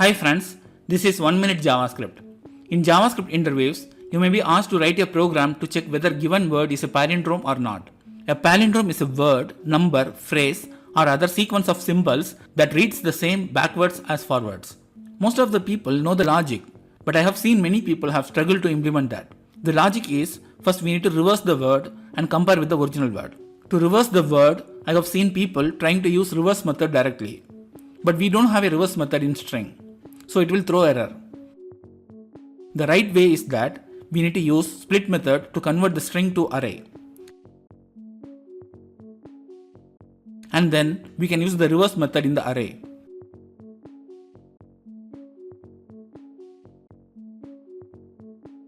Hi friends, this is 1 Minute Javascript. In JavaScript interviews, you may be asked to write a program to check whether given word is a palindrome or not. A palindrome is a word, number, phrase or other sequence of symbols that reads the same backwards as forwards. Most of the people know the logic, but I have seen many people have struggled to implement that. The logic is, first we need to reverse the word and compare with the original word. To reverse the word, I have seen people trying to use reverse method directly. But we don't have a reverse method in string, so it will throw error. The right way is that we need to use split method to convert the string to array. And then we can use the reverse method in the array.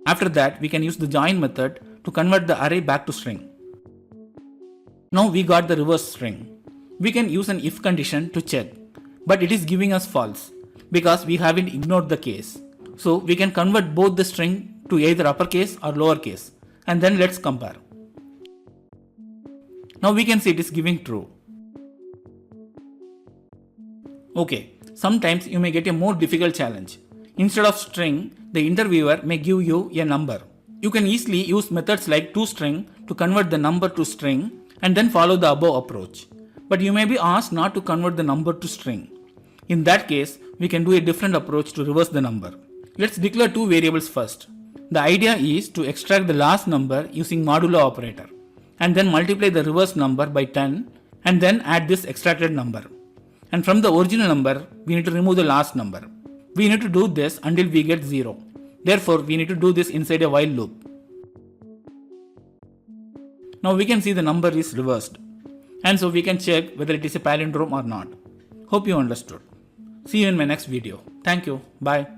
After that, we can use the join method to convert the array back to string. Now we got the reverse string. We can use an if condition to check, but it is giving us false because we haven't ignored the case. So we can convert both the string to either uppercase or lowercase, and then let's compare. Now we can see it is giving true. Okay, sometimes you may get a more difficult challenge. Instead of string, the interviewer may give you a number. You can easily use methods like toString to convert the number to string and then follow the above approach. But you may be asked not to convert the number to string. In that case, we can do a different approach to reverse the number. Let's declare two variables first. The idea is to extract the last number using modulo operator and then multiply the reverse number by 10 and then add this extracted number. And from the original number, we need to remove the last number. We need to do this until we get 0. Therefore, we need to do this inside a while loop. Now we can see the number is reversed. And so we can check whether it is a palindrome or not. Hope you understood. See you in my next video. Thank you. Bye.